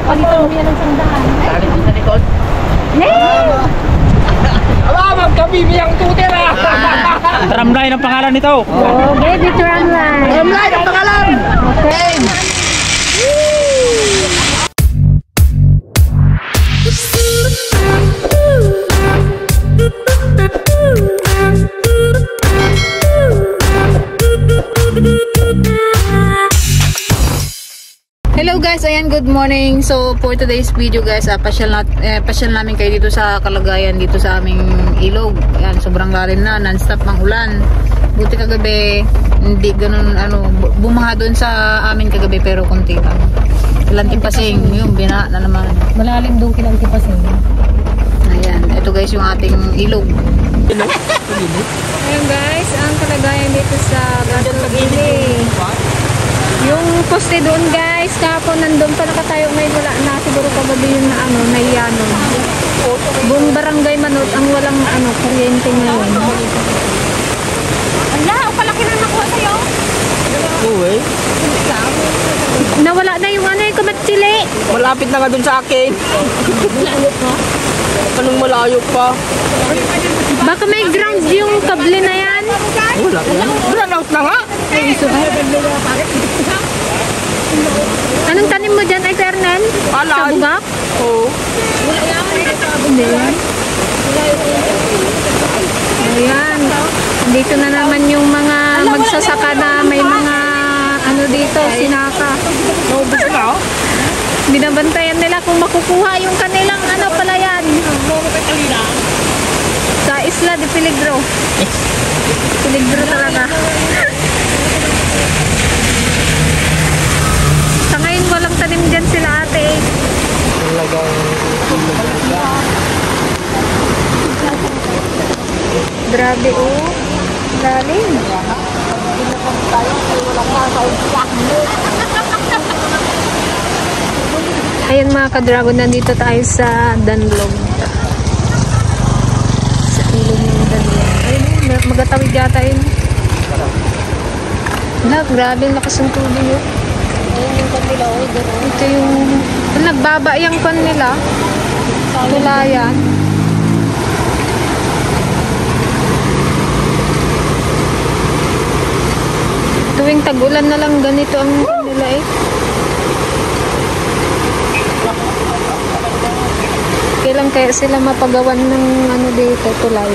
Palitan mo yan ng sandaan. Talit mo sa likod. Aba, magkabibiyang tuter ah! Tramline ang pangalan nito. Oh, baby tramline. Tramline ang pangalan! Okay. Hello guys, ayan, good morning. So for today's video guys, pasyal namin kayo dito sa kalagayan dito sa aming ilog. Ayan, sobrang lalim na, non-stop ang ulan. Buti kagabi, hindi ganun bumaha doon sa amin kagabi pero konti lang. Kilantipasing, yung bina na naman. Malalim doon Kilantipasing. Ayan, ito guys yung ating ilog. Ayan guys, ang kalagayan dito sa Gasol. Yung poste doon guys, kahapon nandun pa nakatayo, may wala na siguro kagabi yung naiyano. Buong barangay Manot ang walang kuryente ngayon. Ala, ang palaki na nakuha sa'yo. Uy, Nawala na yung yung kamatsili. malapit na nga dun sa akin. Malayo pa. Anong malayo pa? Baka may ground yung kable na yan. Wala yan. Run out na nga. Anong tanim mo dyan ay Fernan? Palay. Sa bugak? Oo. Hindi yan. Ayan. Dito na naman yung mga magsasaka na may mga dito, sinaka. Naubos na oh. Binabantayan nila kung makukuha yung kanilang palayan. Sa Isla de Peligro. Peligro talaga. Sa ngayon walang tanim dyan sila ate. Grabe oh. Lalim. Ayan mga ka-dragon, nandito tayo sa Danlog. Sa ilog ng Danlog. Ayun, magatawid yata yun. Grabe, lakas ng tubig yun. Ayun yung kanila, Ito yung nagbaba yung pan nila. Tulayan. Tuwing tag-ulan na lang ganito ang nila eh. Kailan kaya sila mapagawan ng dito, tulay.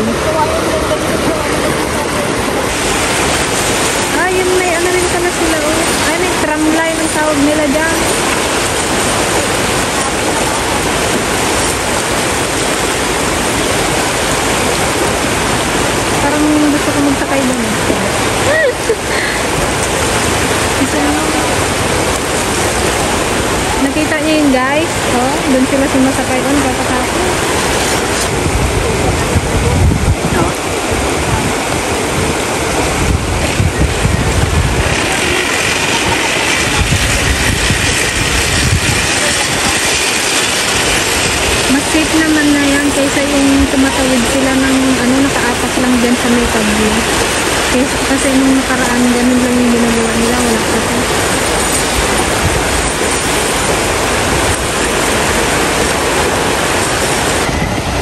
Yun may rin pala sila oh. Ay, may tramline ang tawag nila dyan. Parang gusto ko magsakay doon. Nakita niyo yun guys? Oh, doon sila sumasakay doon kakatapos. Mas safe naman na yan kaysa yung tumatawid sila ng nakaapak lang dyan sa may tabli. Kasi nung nakaraan ganun lang yung ginagawa nila, wala kasi.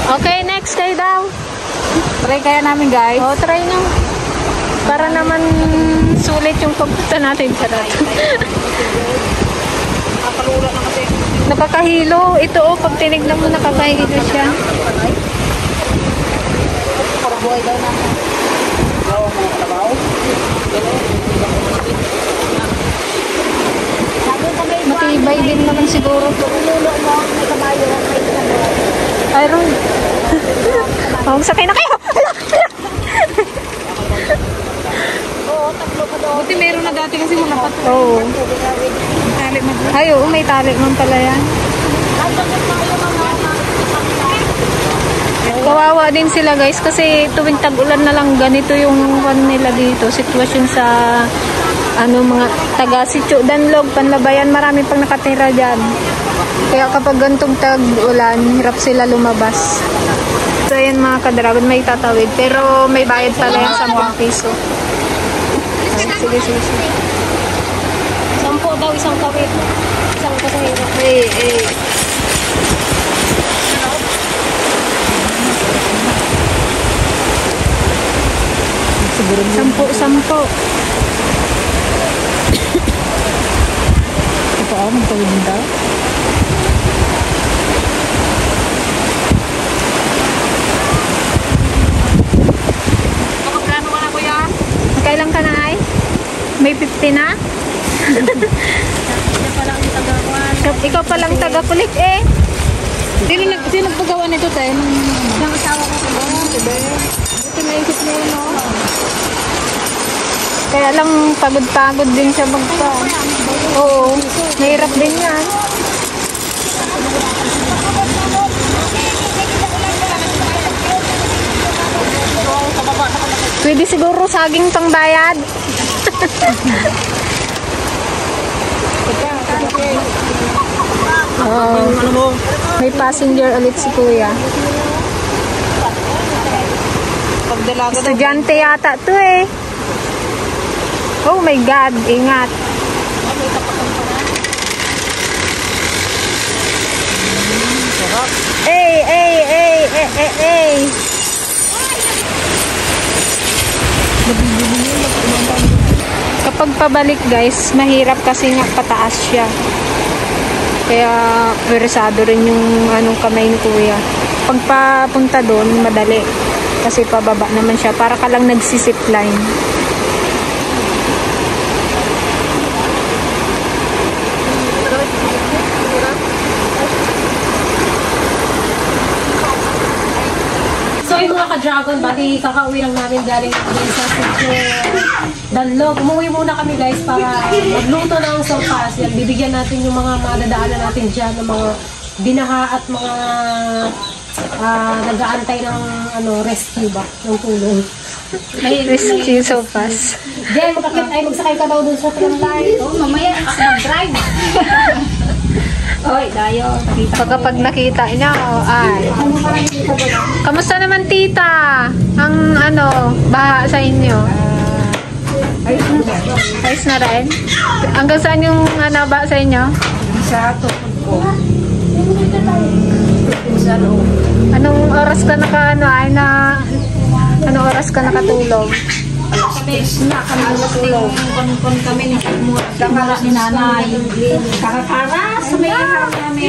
Okay, next kayo daw. Try kaya namin guys. O, try nyo. Para naman sulit yung pagpunta natin sa dati. Nakakahilo. Ito pag tinignan mo nakakahilo siya. Buhay daw na. Matibay din naman siguro. Iron. Sakay na kayo! Buti meron na dati kasi malapat. Oo. Tali mo. Ay, oo, may tali man pala yan. Kawawa din sila guys kasi tuwing tag-ulan na lang ganito yung nila dito. Sitwasyon sa mga taga Sitio Danlog, Panlabayan, marami pang nakatira dyan. Kaya kapag gantong tag-ulan, hirap sila lumabas. So ayan mga ka-dragon, may tatawid. Pero may bayad pala yung 10 piso. Sige. 10 daw isang tawid. Isang pasahero. Sampo. Ito ako, magtawid din daw. Kapag gano'n ka na kuya? Kailan ka na ay? May 50 na? Ikaw palang taga-kulit eh. Sino nagpagawa nito tayo? Yung asawa ko ka ba? Ito naisip mo yun, no? Kaya lang pagod-pagod din siya magpa. Oo, mahirap din yan. Pwede siguro saging pangbayad. Oh, may passenger ulit si Kuya. Estudyante yata to eh. Oh my God, ingat. Hey. Kapag pabalik guys, mahirap kasi nga pataas siya. Kaya versado rin yung anong kamay ni Kuya. Pag papunta doon, madali. Kasi pababa naman siya. Para ka lang nagsisipline. So yung mga ka-dragon, bali kakauwi lang namin galing din sa Sitio Danlog. Umuwi muna kami guys para magluto ng sopas. Yan, bibigyan natin yung mga madadaanan natin dyan ng mga binaha at mga nag-aantay ng rescue ba? Ng tulong. May rescue sopas. Jen, magsakay ka daw dun sa tramway. Oh, mamaya, mag-drive. Oy, dayo. Pagkapag nakita niya, ay. Kamusta naman tita? Ang baha sa inyo? Ayos na rin? Hanggang saan yung baha sa inyo? Sa tukod ko. Anong oras ka anong oras ka nakatulog?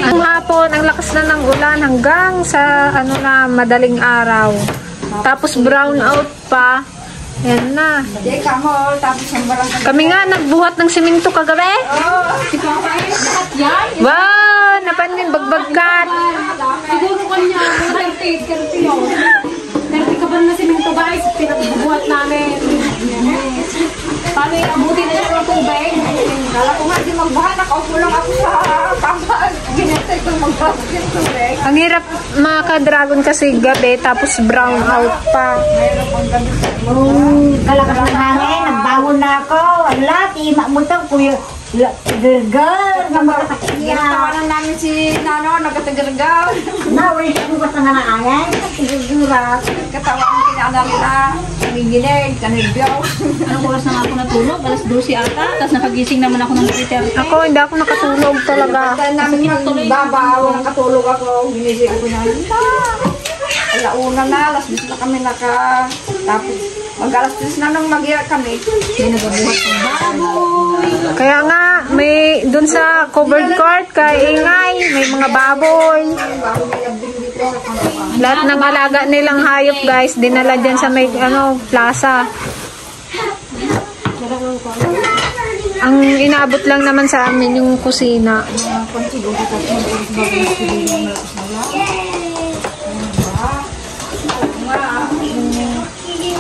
Ang hapon, ang lakas na ng ulan hanggang sa madaling araw. Tapos brown out pa. Yan na. Kami nga nagbuhat ng simento kagabi. Wow! Napanin bagbagkat. Siguro kanya, 30 ka ba na simento guys? Pinagbubuhat namin. Paano abutin na yung tubig? Kala ko nga di magbahan. Nakaupo lang ako sa kama. Ginatay ko magbahan yung tubig. Ang hirap mga ka-dragon kasi gabi tapos brown out pa. Kalakas ng hangin, nagbangon na ako. Wala, tima mo ito, kuya. Gerger, na makakakya. Tawanan namin si Nano, nagkatagargaw. Nawala siya kung basta nga naangay. Tigurgurat. Katawan kinaan nila. Nanginginig, kanibyaw. Anong oras na ako natulog? Alas 12 ata. Tapos nakagising naman ako ng 3:30. Ako hindi ako nakatulog talaga. Kaya namin magbabaw, nakatulog ako. Ginising ako na. Alauna na, alas 10 na kami tapos mag-alas 10 na nung mag-iyak kami. Kaya nga, may dun sa covered court kay ingay, may mga baboy. Lahat ng alaga nilang hayop guys, dinala dyan sa may plaza. Ang inaabot lang naman sa amin yung kusina.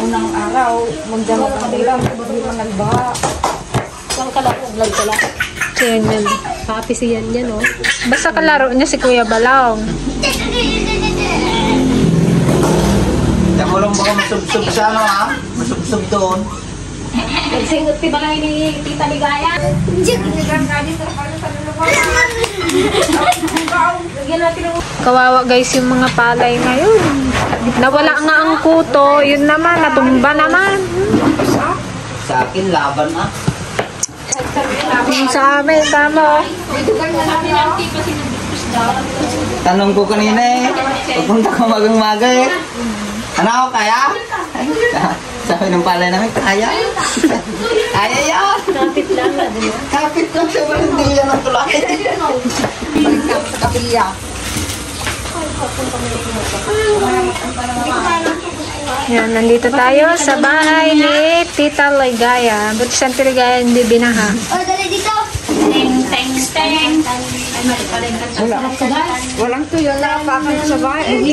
Unang araw, magdamag ang nila, hindi man nagbaha. Saan ka lang? Vlog ka lang. Yan. Happy siyan yan, oh. Basta kalaro niya si Kuya Balong. Diyan mo lang baka masubsob sa masubsob doon. Nagsingot ti balay ni Tita Ligaya. Kawawa guys yung mga palay ngayon. Nawala nga ang kuto, yun naman, natumba naman. Sa akin, laban na. Yung sa amin, kamo. Sabi ng Tita si Tanong ko kanina eh. Pupunta ko magang-maga eh. Ano, kaya? Sabi ng palay namin, kaya? Kaya yan! Kapit lang na din. Kapit lang siya, hindi yan ang tulay. Balik na sa kapilya. Yan, nandito tayo sa bahay ni Tita Ligaya. Buti siyang Ligaya hindi binaha. Oh, dali dito. Walang tuyo na pakan sa bahay.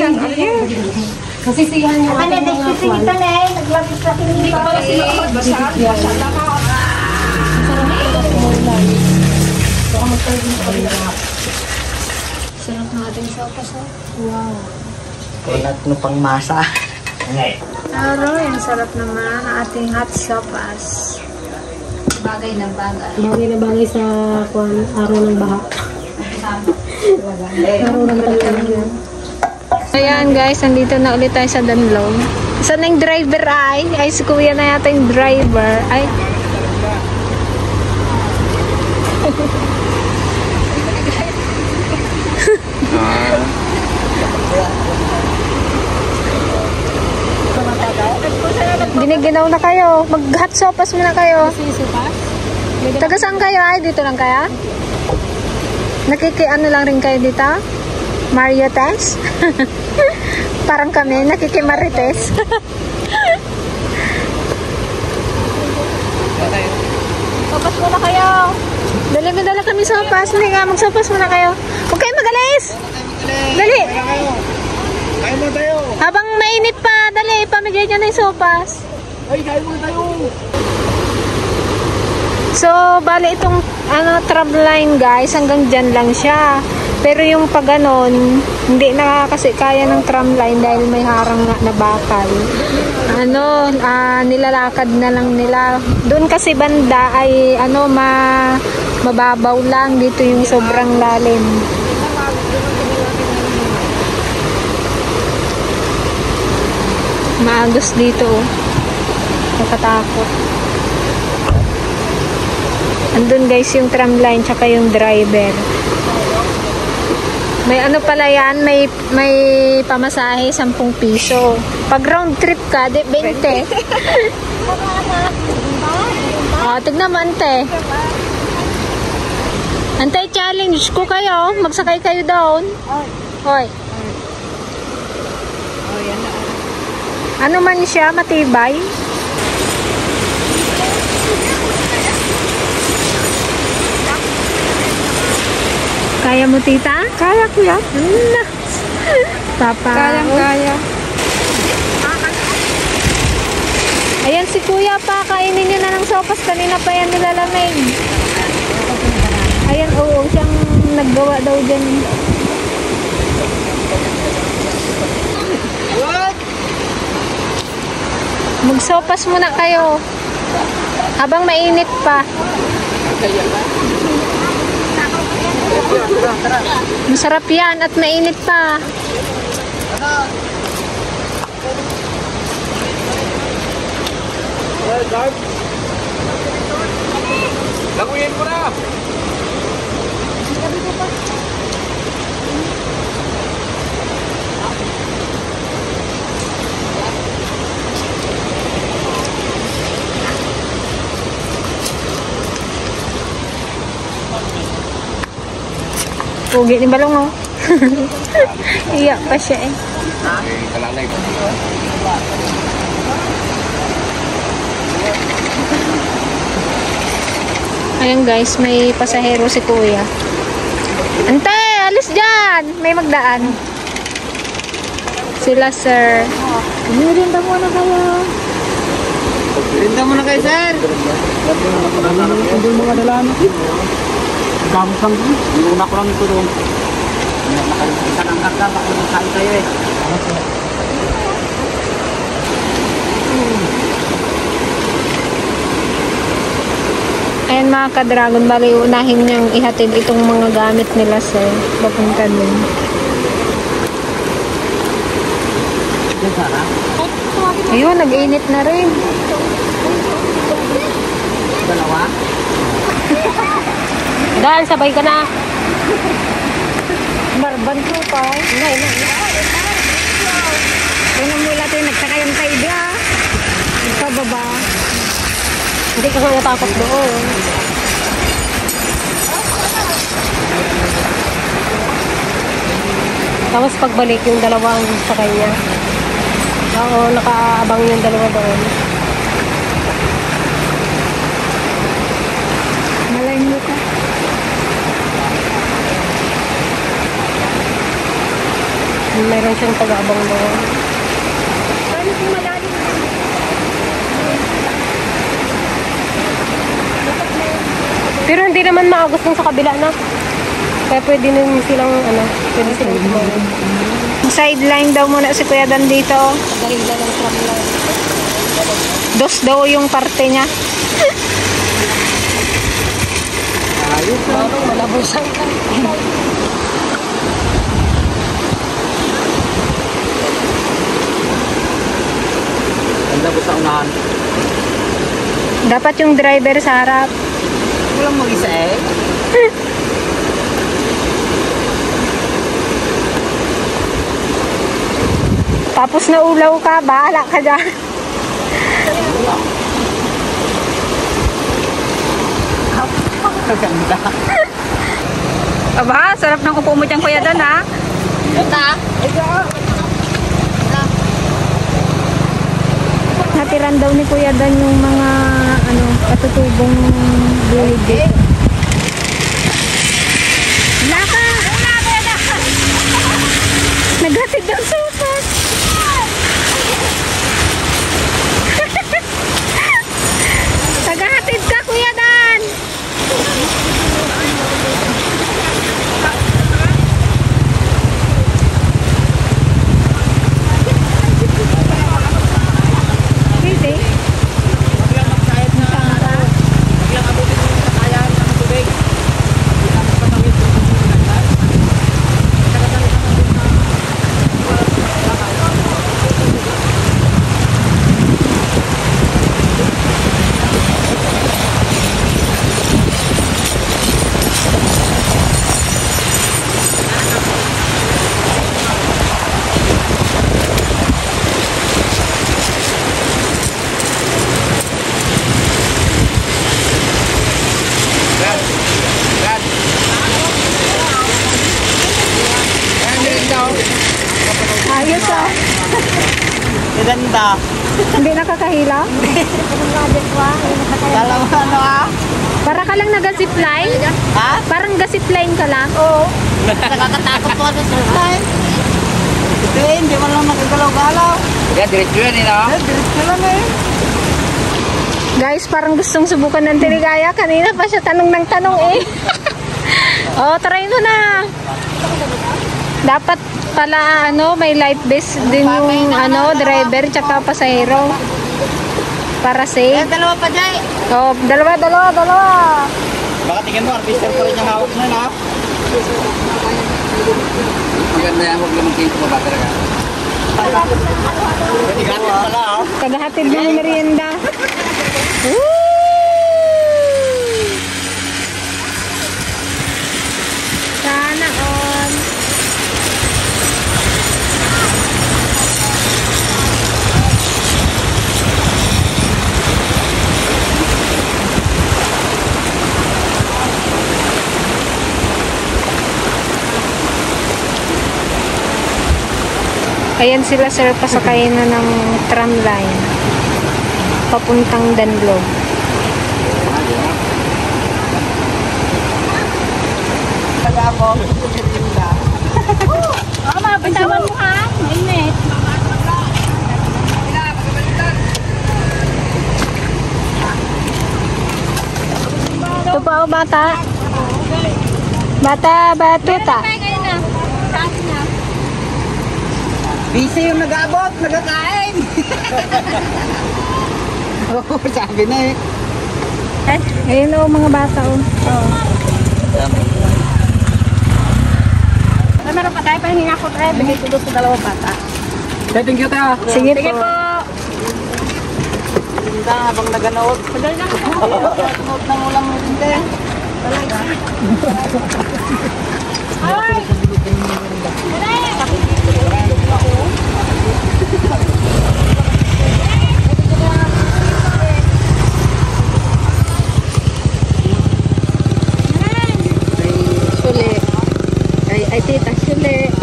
Kasisihan nyo Ano, ating mga dito kita na eh. Naglapit-lapit nito. sarap ng ating sopas. Wow. Kunat no pang masa. Aroy, ang sarap naman ang ating hot sopas. Bagay na bagay. Bagay na bagay sa araw ng baha. Araw ng tagkalan. Ayan guys, nandito na ulit tayo sa Danlog. Saan yung driver ay? Ay, si Kuya na yata yung driver. Ay. Giniginaw na kayo. Mag-hot sopas muna kayo. Taga saan kayo ay? Dito lang kaya? Nakikiano lang rin kayo dito? Mario Tess? Parang kami, nakikimarites. Sopas muna kayo. Dala kami sopas. Hindi nga, magsopas muna kayo. Huwag kayo magalis. Dali. Kain mo tayo. Habang mainit pa, dali, pamigay nyo na yung sopas. Ay, kain mo tayo. So, bali itong tram line guys, hanggang dyan lang siya. Pero yung pag ganon, hindi na kasi kaya ng tram line dahil may harang na bakal. Nilalakad na lang nila. Doon kasi banda ay mababaw lang. Dito yung sobrang lalim. Maagos dito. Nakatakot. Andun guys yung tram line tsaka yung driver. May pala yan, may pamasahe 10 piso. Pag round trip ka, 20. Tignan mo ante. Ante, challenge ko kayo. Magsakay kayo doon. Hoy. Ano man siya, matibay. Kaya mo, tita? Kaya ko yan. Papa. Kaya. Ayan si kuya pa, kainin niyo na ng sopas. Kanina pa yan nilalamig. Ayan, oo, siyang naggawa daw dyan. Magsopas muna kayo. Habang mainit pa. Masarap yan at mainit pa. Laguin mo na. Pugi ni Balong, oh. Iyak pa siya eh. Kalalay. Ayun guys, may pasahero si kuya. Ante, alis dyan! May magdaan. Sila sir. Rinda muna kayo. Rinda mo na kayo, sir. Hindi mga dalaan. Gamit lang din. Niluna ko lang ito doon. Nakalimutan ang karga. Baka magkain tayo eh. Ayan mga ka-dragon, bali unahin niyang ihatid itong mga gamit nila sir. Papunta dun. Ayun, nag-init na rin. Dahil sabay ka na. Kung mula tayo nagsakayang taiga. Pababa. Hindi ka nga natakot doon. Tapos pagbalik yung dalawang sa kanya. Oo, nakaabang yung dalawa doon. Malayin mo ka. Meron siyang pag-aabang doon. Paano kung malalim? Pero hindi naman maagos nung sa kabila na. Kaya pwede naman silang, pwede silang tumulong. Sideline daw muna si Kuya Dan dito. Dahila ng tramline. Dos daw yung parte niya. Ayos na. Malabusan ka. Ganda ko sa unahan. Dapat yung driver sa harap. Walang mag-isa eh. Tapos naulaw ka, bahala ka dyan. Ganda. Aba, sarap ng upo mo dyan, Kuya Dan, ha? Natiran daw ni Kuya Dan yung mga katutubong bulig dito. Laka! Naghatid daw sopas. Naghatid ka, Kuya Dan! Ayos ah. Ganda. Hindi nakakahila? Dalawa Para ka lang nag-zipline? Ha? Parang ga-zipline ka lang? Oo. Nakakatakot po sa slide. Ito eh, hindi mo lang nakagalaw-galaw. Kaya diretso yan diretso lang eh. Guys, parang gustong subukan ng Tiligaya. Kanina pa siya tanong ng tanong eh. Oh, try mo na. Dapat pala may life vest din yung driver tsaka pasahero. Para safe. Dalawa pa dyan. Oh, dalawa. Baka tingin mo, artista pa rin yung hawak na na. Maganda yan, huwag naman kayo tumaba talaga. Pwede pala oh. Tagahatid ng merienda. Woo! Sana all. Ayan sila sir, pasakay na ng tram line papuntang Danlog. Bitawan mo ha, mainit. Ito pa o bata? Batuta. Busy yung nag-abot, nagkakain. Oo, sabi na eh. Ayun o mga bata o. Meron pa tayo, pahinga ko tayo. Bigay ko doon sa dalawang bata. Thank you tayo. Sige po. Tinda habang naganood. Padali na ako. Naganood ng ulang hindi. Ay! Kay Tita Shule.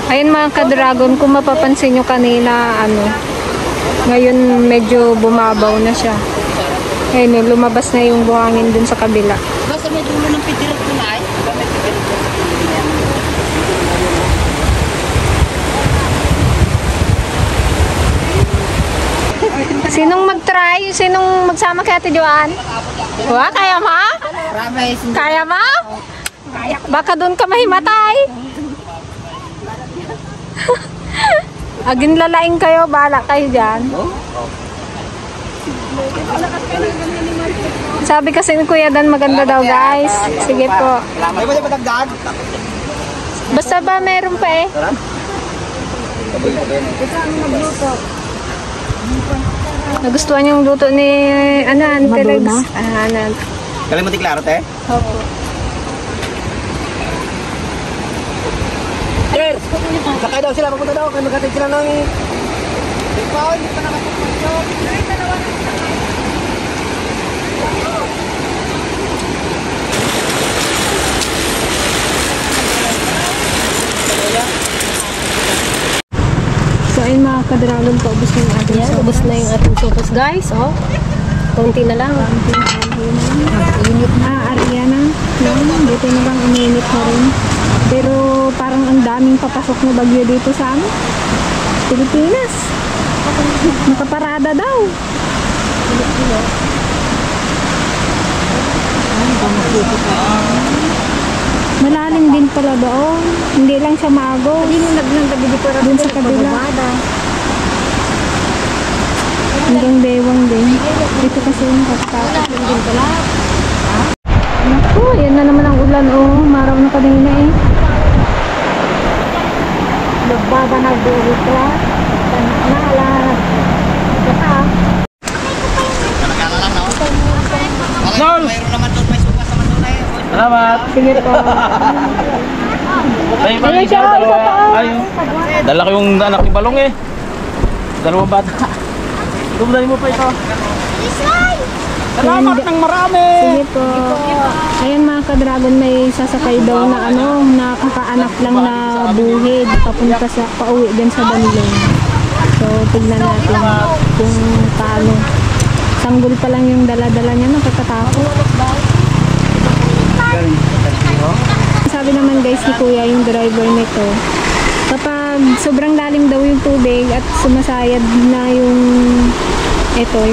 Ayun mga ka-dragon, kung mapapansin nyo kanina, ngayon medyo bumabaw na siya. Ayun, lumabas na yung buhangin dun sa kabila. Basta may dulo ng pitirot ko na eh. Sinong mag-try? Sinong magsama kay Ate Joan? Wah, kaya mo? Kaya mo? Baka doon ka mahimatay. Agin lalaing kayo, bahala kayo dyan. Sabi kasi ni Kuya Dan maganda daw guys. Sige po. May ba dagdag? Basta ba meron pa eh. Nagustuhan yung luto ni Anan. Madonna? Anan. Kalimutan klaro te? Opo. Sir! Sakay daw sila, papunta daw. Kaya magkatid sila ng... Ikaw, hindi pa nakapagpapasok. So ayun mga ka-dragon, paubos na yung ating Yan, ubos na yung ating sopas guys. Oh. Konti na lang. init na, Ariana. Dito na lang uminit na rin. Pero parang ang daming papasok na bagyo dito sa Pilipinas. Nakaparada daw. Malalim din pala doon. Hindi lang siya mago. Hindi mo dun sa kabila. Hanggang bewang din. Dito kasi yung kakatapos din pala. Naku, yan na naman ang ulan. Oh, maraw na kanina eh. Nagbabanag dito. Naalat. Baka. Nol! Mayroon naman doon, may supas naman doon eh. Salamat! Sige po. Ayun siya, isa pa. Dala ko yung anak ni Balong eh. Dalawang bata. Tumdali mo pa ito. Salamat ng marami! Sige po. Ayun mga ka-dragon, may sasakay daw na nakakaanak lang na buhid papunta sa pauwi din sa Banlong. So tignan natin kung paano. Sanggol pa lang yung dala-dala niya, nakakatakot. Sabi naman guys ni Kuya, yung driver nito, kapag sobrang lalim daw yung tubig at sumasayad na yung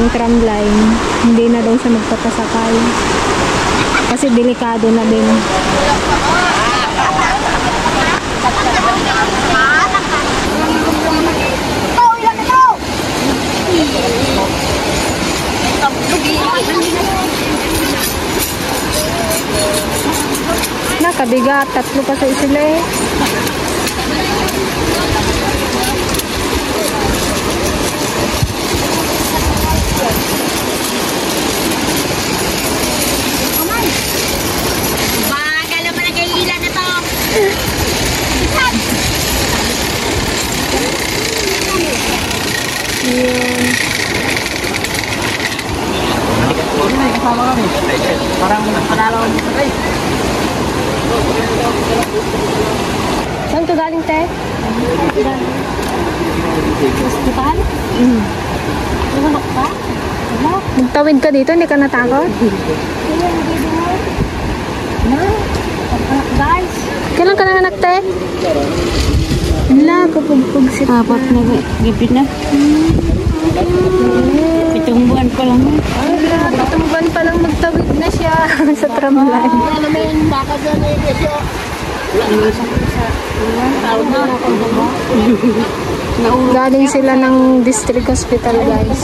tram line, hindi na daw siya magpapasakay. Kasi delikado na din. Nakabigat, 3 kasi sila eh. Parang panalo mo sa kayo. Saan to galing, te? Hospital? Namanok ka? Wala. Magtawid ka dito, hindi ka natakot? Guys, Kailan ka nanganak, te? Wala, kapugpug si apat na gipit na. 7 buwan pa lang. Ay, grabe. 7 buwan pa lang magtawid na siya sa tramline. Galing sila ng district hospital, guys.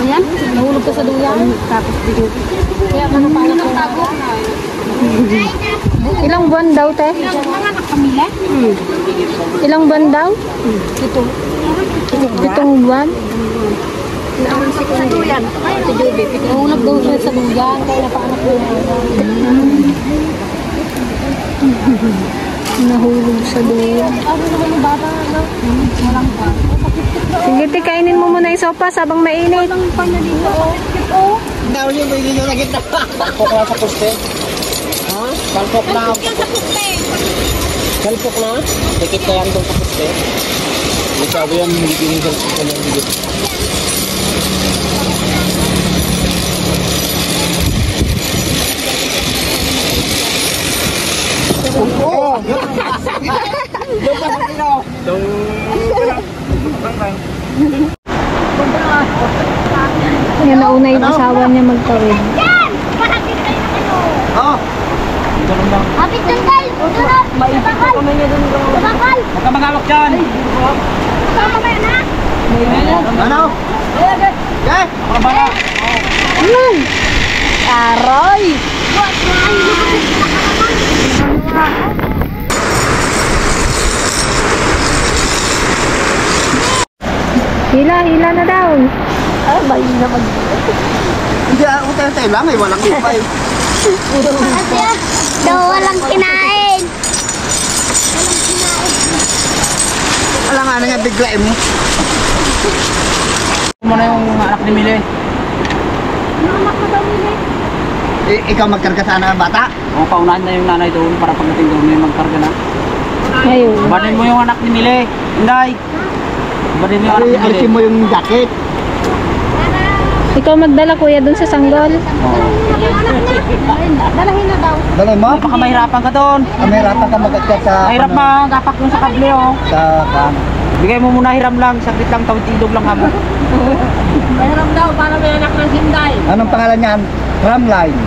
Yan, nahulog ka sa duyan. Tapos dito. Kaya ano pa ang tago? Ilang buwan daw, te? Ilang buwan daw? 7 buwan? Sa duyan. Nahulog daw siya sa duyan. Kaya napaanak ko. Nahulog sa dulo. Sige, te, kainin mo muna yung sopas habang mainit. Daw niyo may dito na kita. Palpok na sa puste. Ha? Palpok na. Palpok na? Dikit na yan doon sa puste. Masyado yan, hindi sa puste na dikit. Oo! Doon pa sa kino! Yan, nauna yung asawa niya magtawid. Oo! Ganun lang. Kapit ng kal! Maipit ko kami niya doon. Bakal! Huwag ka mag-alok dyan. Mamaya na! Ano? Okay! Ako na bala. Aroy! Hila na daw. Ay, bayin naman. Hindi, utay-utay lang. Walang ipay. Kasi daw walang kinain. Wala nga na nga biglain mo. Mo na yung anak ni Mili. Ikaw magkarga sana ng bata? O, paunahin na yung nanay doon para pagdating doon may magkarga na. Ayun. Banin mo yung anak ni Mili. Inday. Banin mo yung anak ni Mili. Alisin mo yung jacket. Ikaw magdala kuya dun sa sanggol. Dalahin na daw. Dali mo? Baka mahirapan ka doon. Kamerapan ka mag-atkat sa... Mahirap magapak yung sa kable, oh. Sa kan. Bigay mo muna hiram lang, saglit lang, tawid-tidog lang kamo. Mayroon daw para may anak ng Hinday. Anong pangalan niyan? Tramline.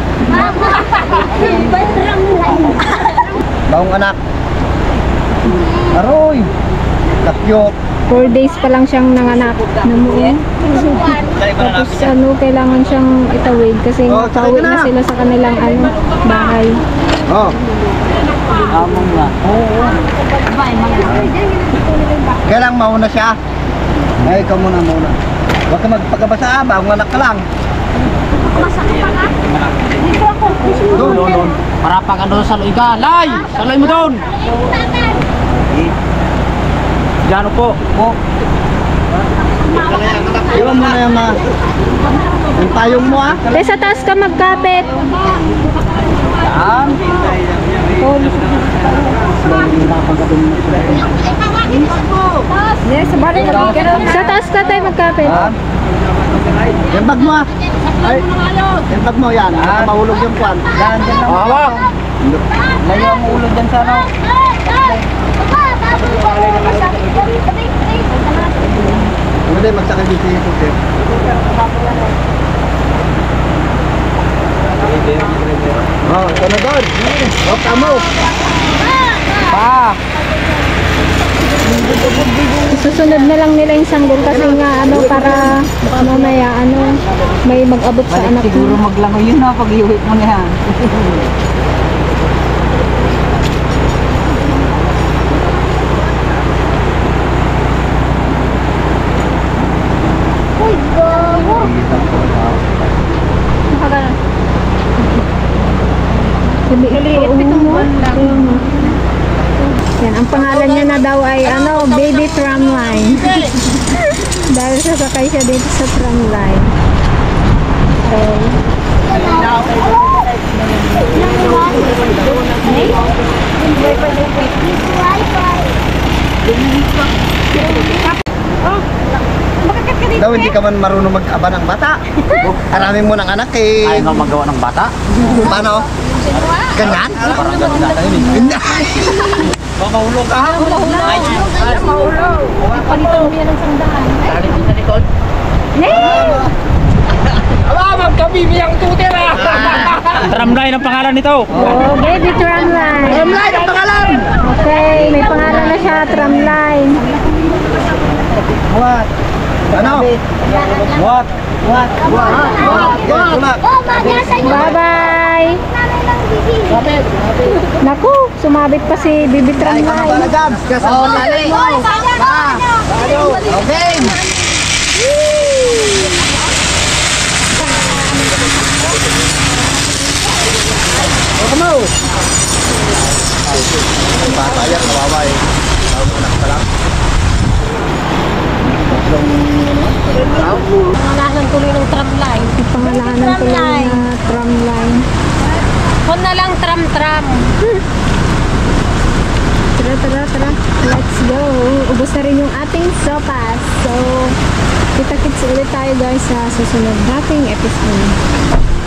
Baong anak. Aroy. Kakyot. 4 days pa lang siyang nanganak. Namuin. Tapos kailangan siyang itawid kasi pauwi na sila sa kanilang bahay. Oh. Among nga. Kailang mauna siya. Ay, ikaw muna. Huwag ka magpagkabasa, baong anak ka lang. Doon. Para pag ano sa saloy ka. Lay! Saloy mo doon! Diyan po. Iwan mo na yung yung payong mo ah. Sa taas ka magkapit. Yan. Sa taas ka tayo magkapit. Yan. Yung bag mo ah. Ay, yung bag mo yan. Ah, mahulog yung kwan. Yan, dyan lang. Hawak! Layo ang ulo dyan sa ano. Hindi, magsakit dito yung puti. Oh, ito na doon. Oh, tamo. Pa. Susunod na lang nila yung sanggol kasi nga para mamaya may mag-abot sa anak Siguro mo. maglangoy yun na pag iuwi mo na yan. Uy, gawa. Yan, ang pangalan niya na daw ay Baby Tramline. Dahil sasakay siya dito sa tramline. So, Daw hindi ka man marunong mag-aba ng bata. Arami mo ng anak eh. Ayaw nga magawa ng bata. Paano? Ganyan? Parang ganun natin yun eh. Hindi. Mahulog ka. Palitan mo yan ng sandaan. Tali din sa likod. Aba, magkabibiyang tutir ah! Tramline ang pangalan nito. oh, Baby Tramline. Tramline ang pangalan! Okay, may pangalan na siya, Tramline. What? Ano? What? What? Tulak. Bye-bye. Naku, sumabit pa si Baby Ay, ka na pala Tramline. dyan. Kasama natin mo. Okay. Come on. Yung bata yan, kawawa eh. Tawag anak pa lang. Pangalanan tuloy ng tramline. Pangalanan ko lang na tramline. Kung na lang tram-tram. Tara. Let's go. Ubus na rin yung ating sopas. So, kita-kits ulit tayo guys sa susunod nating episode.